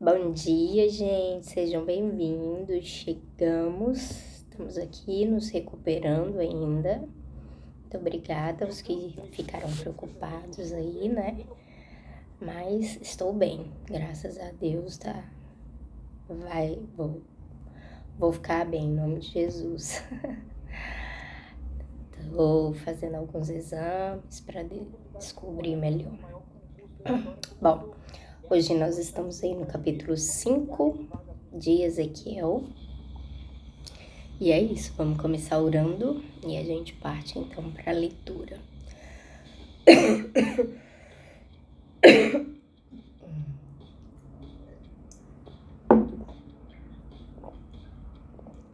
Bom dia, gente, sejam bem-vindos. Estamos aqui nos recuperando ainda. Muito obrigada aos que ficaram preocupados aí, né? Mas estou bem, graças a Deus, tá? Vou ficar bem, em nome de Jesus. Estou fazendo alguns exames para descobrir melhor. Bom, hoje nós estamos aí no capítulo 5 de Ezequiel. E é isso, vamos começar orando e a gente parte então para a leitura.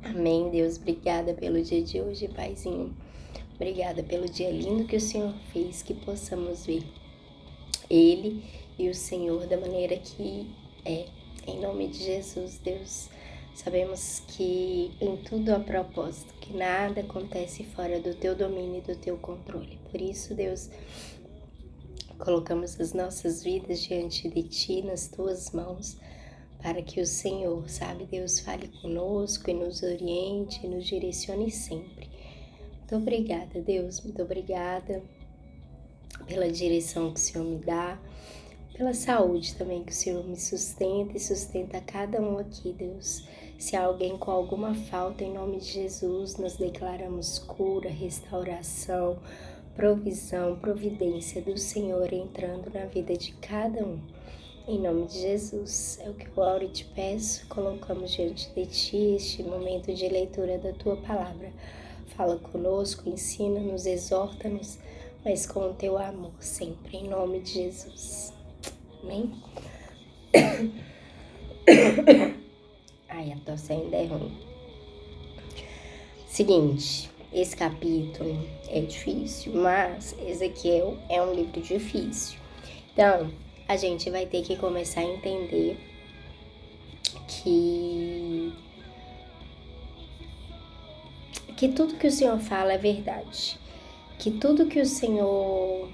Amém, Deus, obrigada pelo dia de hoje, Paizinho. Obrigada pelo dia lindo que o Senhor fez, que possamos ver Ele e o Senhor da maneira que é. Em nome de Jesus, Deus, sabemos que em tudo há propósito, que nada acontece fora do Teu domínio e do Teu controle. Por isso, Deus, colocamos as nossas vidas diante de Ti, nas Tuas mãos, para que o Senhor, sabe, Deus, fale conosco e nos oriente e nos direcione sempre. Muito obrigada, Deus, muito obrigada pela direção que o Senhor me dá, pela saúde também que o Senhor me sustenta e sustenta cada um aqui, Deus. Se há alguém com alguma falta, em nome de Jesus, nós declaramos cura, restauração, provisão, providência do Senhor entrando na vida de cada um. Em nome de Jesus, é o que eu oro e te peço, colocamos diante de Ti este momento de leitura da Tua Palavra. Fala conosco, ensina-nos, exorta-nos, mas com o Teu amor sempre, em nome de Jesus. Amém? Ai, a tosse ainda é ruim. Seguinte, esse capítulo é difícil, mas Ezequiel é um livro difícil. Então, a gente vai ter que começar a entender que tudo que o Senhor fala é verdade. Que tudo que o Senhor...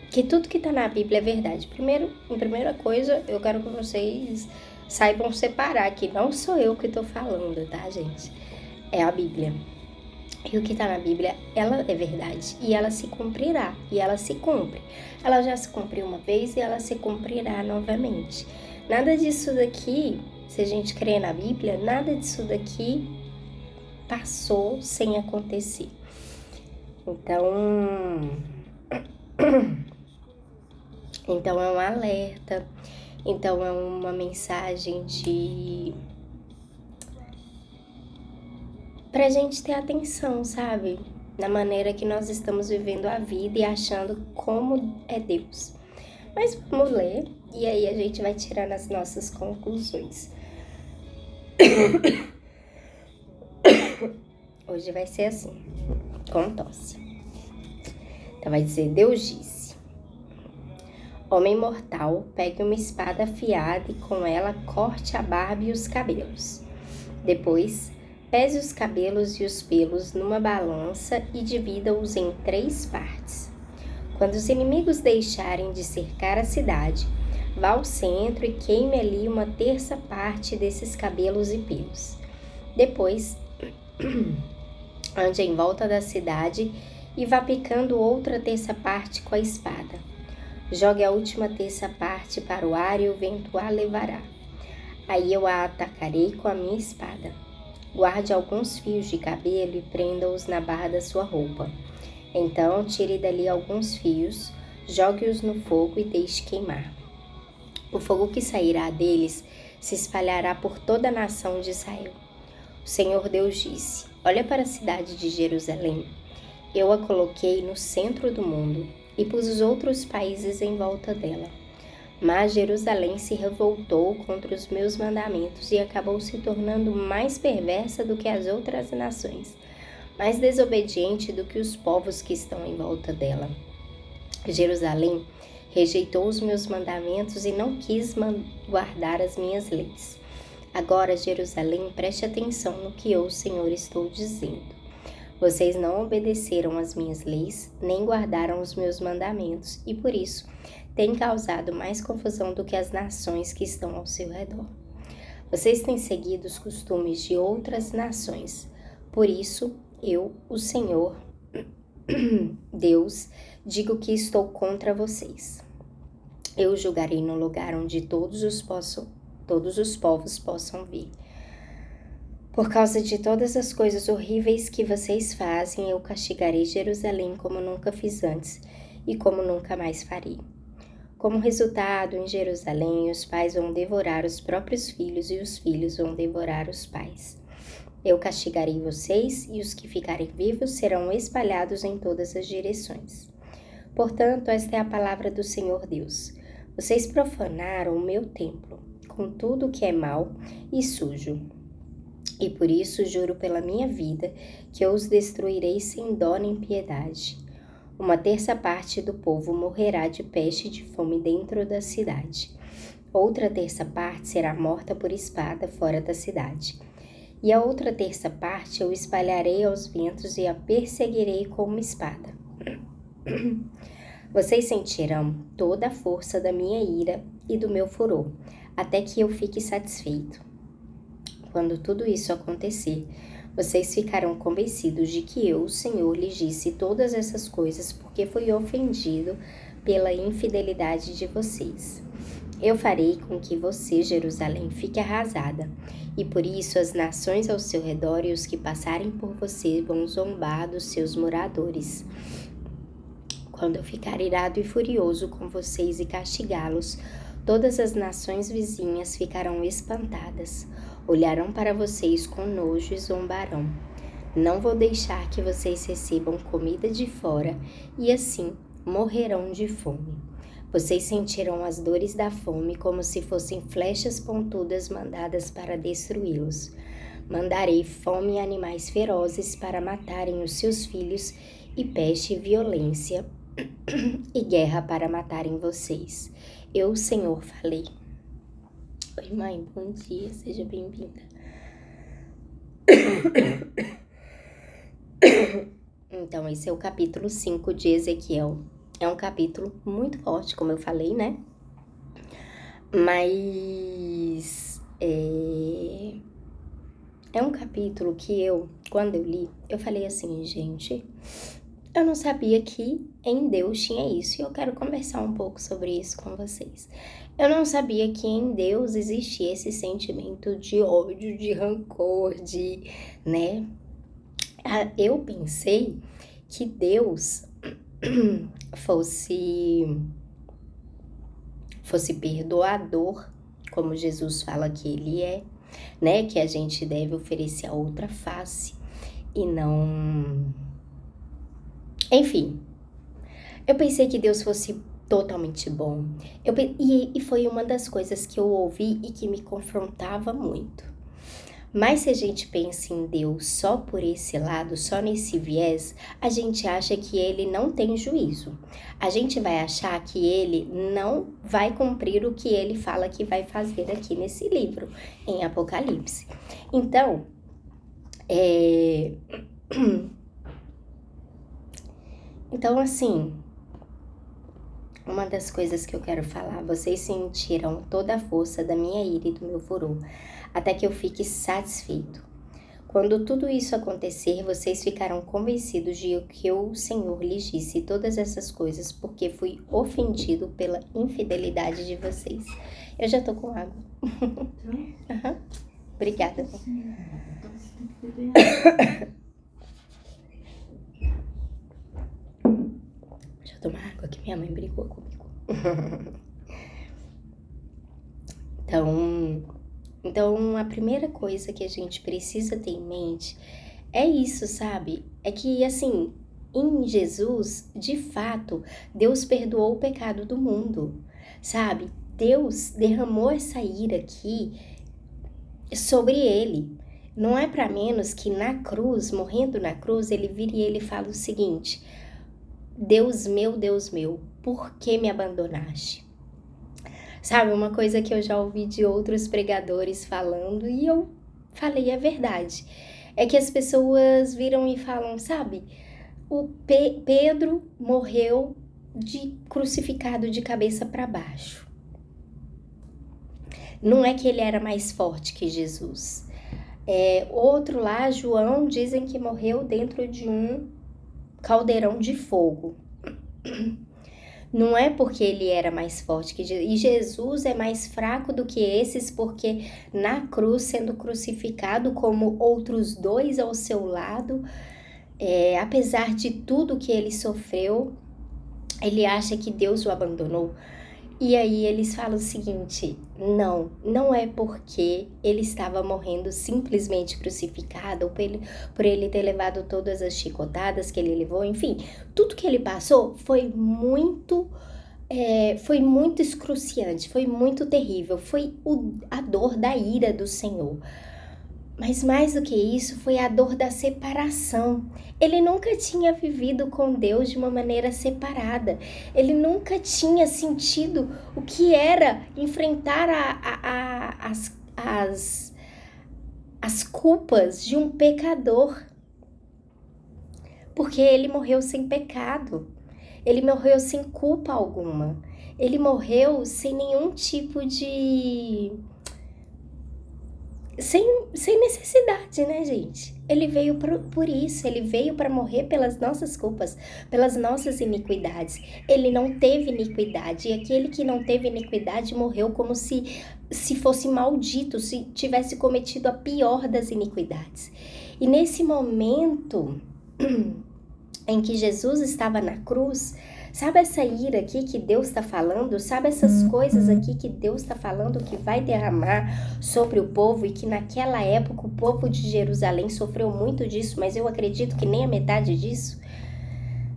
Que tudo que tá na Bíblia é verdade. Primeira coisa, eu quero que vocês saibam separar que não sou eu que tô falando, tá, gente? É a Bíblia. E o que está na Bíblia, ela é verdade. E ela se cumprirá. E ela se cumpre. Ela já se cumpriu uma vez e ela se cumprirá novamente. Nada disso daqui, se a gente crê na Bíblia, nada disso daqui passou sem acontecer. Então é um alerta. Então é uma mensagem pra gente ter atenção, sabe? Na maneira que nós estamos vivendo a vida e achando como é Deus. Mas vamos ler e aí a gente vai tirando as nossas conclusões. Hoje vai ser assim, com tosse. Então vai dizer, Deus disse: Homem mortal, pegue uma espada afiada e com ela corte a barba e os cabelos. Depois, pese os cabelos e os pelos numa balança e divida-os em 3 partes. Quando os inimigos deixarem de cercar a cidade, vá ao centro e queime ali 1/3 parte desses cabelos e pelos. Depois, ande em volta da cidade e vá picando outra 1/3 parte com a espada. Jogue a última 1/3 parte para o ar e o vento a levará. Aí eu a atacarei com a minha espada. Guarde alguns fios de cabelo e prenda-os na barra da sua roupa. Então, tire dali alguns fios, jogue-os no fogo e deixe queimar. O fogo que sairá deles se espalhará por toda a nação de Israel. O Senhor Deus disse: Olha para a cidade de Jerusalém. Eu a coloquei no centro do mundo e pus os outros países em volta dela. Mas Jerusalém se revoltou contra os meus mandamentos e acabou se tornando mais perversa do que as outras nações, mais desobediente do que os povos que estão em volta dela. Jerusalém rejeitou os meus mandamentos e não quis guardar as minhas leis. Agora, Jerusalém, preste atenção no que eu, Senhor, estou dizendo. Vocês não obedeceram às minhas leis, nem guardaram os meus mandamentos, e por isso têm causado mais confusão do que as nações que estão ao seu redor. Vocês têm seguido os costumes de outras nações. Por isso, eu, o Senhor, Deus, digo que estou contra vocês. Eu julgarei no lugar onde todos os povos possam vir. Por causa de todas as coisas horríveis que vocês fazem, eu castigarei Jerusalém como nunca fiz antes e como nunca mais farei. Como resultado, em Jerusalém, os pais vão devorar os próprios filhos e os filhos vão devorar os pais. Eu castigarei vocês e os que ficarem vivos serão espalhados em todas as direções. Portanto, esta é a palavra do Senhor Deus. Vocês profanaram o meu templo com tudo que é mau e sujo. E por isso juro pela minha vida que eu os destruirei sem dó nem piedade. Uma terça parte do povo morrerá de peste e de fome dentro da cidade. Outra terça parte será morta por espada fora da cidade. E a outra terça parte eu espalharei aos ventos e a perseguirei com uma espada. Vocês sentirão toda a força da minha ira e do meu furor, até que eu fique satisfeito. Quando tudo isso acontecer, vocês ficarão convencidos de que eu, o Senhor, lhes disse todas essas coisas porque fui ofendido pela infidelidade de vocês. Eu farei com que você, Jerusalém, fique arrasada, e por isso as nações ao seu redor e os que passarem por você vão zombar dos seus moradores. Quando eu ficar irado e furioso com vocês e castigá-los, todas as nações vizinhas ficarão espantadas. Olharão para vocês com nojo e zombarão. Não vou deixar que vocês recebam comida de fora e assim morrerão de fome. Vocês sentirão as dores da fome como se fossem flechas pontudas mandadas para destruí-los. Mandarei fome e animais ferozes para matarem os seus filhos e peste e violência e guerra para matarem vocês. Eu, o Senhor, falei. Oi, mãe, bom dia, seja bem-vinda. Então, esse é o capítulo 5 de Ezequiel. É um capítulo muito forte, como eu falei, né? Mas é um capítulo que quando eu li, eu falei assim, gente, eu não sabia que em Deus tinha isso. E eu quero conversar um pouco sobre isso com vocês. Eu não sabia que em Deus existia esse sentimento de ódio, de rancor, né? Eu pensei que Deus fosse perdoador, como Jesus fala que ele é, né? Que a gente deve oferecer a outra face e não... Enfim, eu pensei que Deus fosse totalmente bom. E foi uma das coisas que eu ouvi e que me confrontava muito. Mas se a gente pensa em Deus só por esse lado, só nesse viés, a gente acha que ele não tem juízo. A gente vai achar que ele não vai cumprir o que ele fala que vai fazer aqui nesse livro, em Apocalipse. Então, assim, uma das coisas que eu quero falar, vocês sentiram toda a força da minha ira e do meu furor, até que eu fique satisfeito. Quando tudo isso acontecer, vocês ficarão convencidos de que eu, o Senhor, lhes disse todas essas coisas, porque fui ofendido pela infidelidade de vocês. Eu já tô com água. Uhum. Obrigada. Deixa eu tomar água que minha mãe brigou comigo. Então, a primeira coisa que a gente precisa ter em mente é isso, sabe? É que, assim, em Jesus, de fato, Deus perdoou o pecado do mundo, sabe? Deus derramou essa ira aqui sobre ele. Não é para menos que na cruz, morrendo na cruz, ele vira e ele fala o seguinte: Deus meu, por que me abandonaste? Sabe, uma coisa que eu já ouvi de outros pregadores falando e eu falei, é verdade. é que as pessoas viram e falam, sabe, o Pedro morreu crucificado de cabeça para baixo. Não é que ele era mais forte que Jesus. Outro lá, João, dizem que morreu dentro de um caldeirão de fogo. Não é porque ele era mais forte que Jesus. E Jesus é mais fraco do que esses, porque na cruz, sendo crucificado como outros dois ao seu lado, apesar de tudo que ele sofreu, ele acha que Deus o abandonou. E aí eles falam o seguinte, não é porque ele estava morrendo simplesmente crucificado, ou por ele ter levado todas as chicotadas que ele levou, enfim, tudo que ele passou foi muito excruciante, foi muito terrível, foi a dor da ira do Senhor. Mas mais do que isso, foi a dor da separação. Ele nunca tinha vivido com Deus de uma maneira separada. Ele nunca tinha sentido o que era enfrentar as culpas de um pecador. Porque ele morreu sem pecado. Ele morreu sem culpa alguma. Ele morreu sem nenhum tipo de... Sem necessidade, né, gente? Ele veio por isso, ele veio para morrer pelas nossas culpas, pelas nossas iniquidades. Ele não teve iniquidade, e aquele que não teve iniquidade morreu como se fosse maldito, se tivesse cometido a pior das iniquidades. E nesse momento em que Jesus estava na cruz, sabe essa ira aqui que Deus está falando? Sabe essas coisas aqui que Deus está falando que vai derramar sobre o povo e que naquela época o povo de Jerusalém sofreu muito disso, mas eu acredito que nem a metade disso?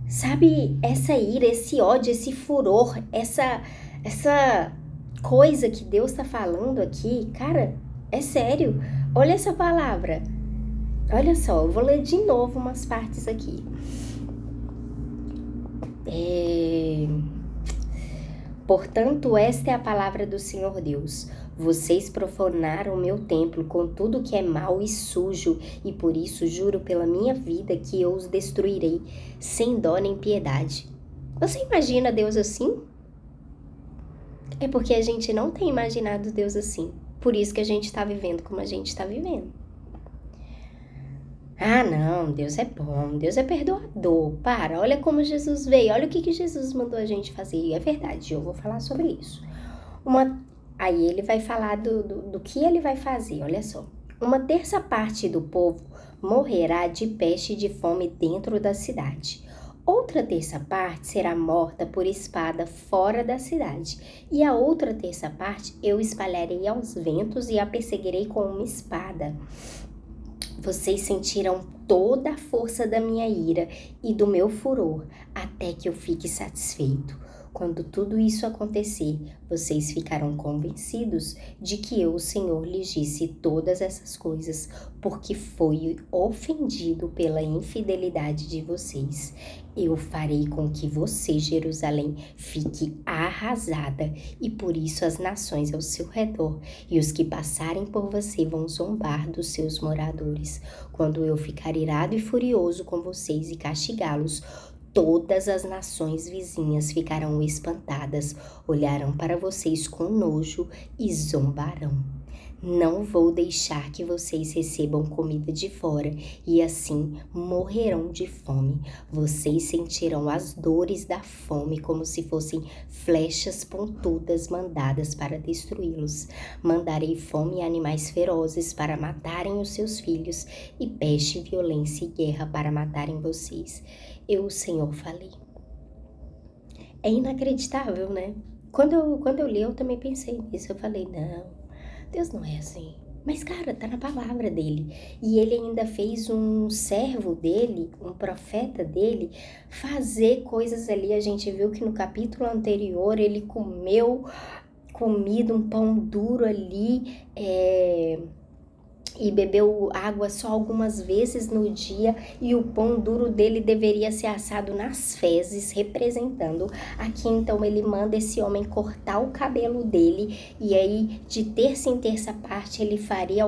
Sabe essa ira, esse ódio, esse furor, essa coisa que Deus está falando aqui? Cara, é sério. Olha essa palavra. Olha só, eu vou ler de novo umas partes aqui. Portanto, esta é a palavra do Senhor Deus. Vocês profanaram o meu templo com tudo que é mau e sujo, e por isso juro pela minha vida que eu os destruirei, sem dó nem piedade. Você imagina Deus assim? É porque a gente não tem imaginado Deus assim. Por isso que a gente está vivendo como a gente está vivendo. Ah, não, Deus é bom, Deus é perdoador. Para, olha como Jesus veio, olha o que Jesus mandou a gente fazer. E é verdade, eu vou falar sobre isso. Aí ele vai falar do que ele vai fazer, olha só. 1/3 do povo morrerá de peste e de fome dentro da cidade. Outra 1/3 será morta por espada fora da cidade. E a outra 1/3 eu espalharei aos ventos e a perseguirei com uma espada. Vocês sentirão toda a força da minha ira e do meu furor, até que eu fique satisfeito. Quando tudo isso acontecer, vocês ficarão convencidos de que eu, o Senhor, lhes disse todas essas coisas, porque fui ofendido pela infidelidade de vocês. Eu farei com que você, Jerusalém, fique arrasada, e por isso as nações ao seu redor e os que passarem por você vão zombar dos seus moradores. Quando eu ficar irado e furioso com vocês e castigá-los, todas as nações vizinhas ficarão espantadas, olharão para vocês com nojo e zombarão. Não vou deixar que vocês recebam comida de fora e assim morrerão de fome. Vocês sentirão as dores da fome como se fossem flechas pontudas mandadas para destruí-los. Mandarei fome e animais ferozes para matarem os seus filhos e peste, violência e guerra para matarem vocês. Eu, o Senhor, falei. É inacreditável, né? Quando eu li, eu também pensei nisso. Eu falei, não, Deus não é assim. Mas, cara, tá na palavra dele. E ele ainda fez um servo dele, um profeta dele, fazer coisas ali. A gente viu que no capítulo anterior ele comeu comida, um pão duro ali, e bebeu água só algumas vezes no dia, e o pão duro dele deveria ser assado nas fezes, representando. Aqui então ele manda esse homem cortar o cabelo dele, e aí de terça em terça parte ele faria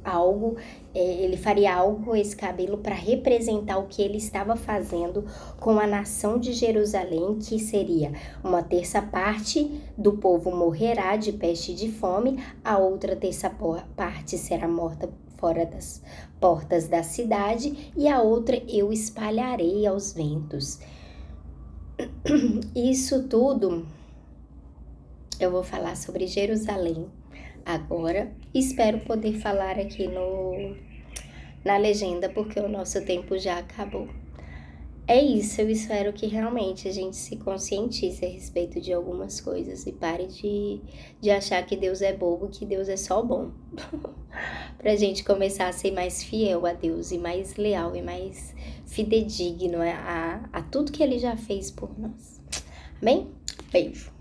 algo, ele faria algo com esse cabelo para representar o que ele estava fazendo com a nação de Jerusalém, que seria uma terça parte do povo morrerá de peste e de fome, a outra terça parte será morta fora das portas da cidade, e a outra eu espalharei aos ventos. Isso tudo eu vou falar sobre Jerusalém agora. Espero poder falar aqui na legenda, porque o nosso tempo já acabou. É isso, eu espero que realmente a gente se conscientize a respeito de algumas coisas e pare de achar que Deus é bobo, que Deus é só bom. Pra gente começar a ser mais fiel a Deus e mais leal e mais fidedigno a tudo que Ele já fez por nós. Amém? Beijo!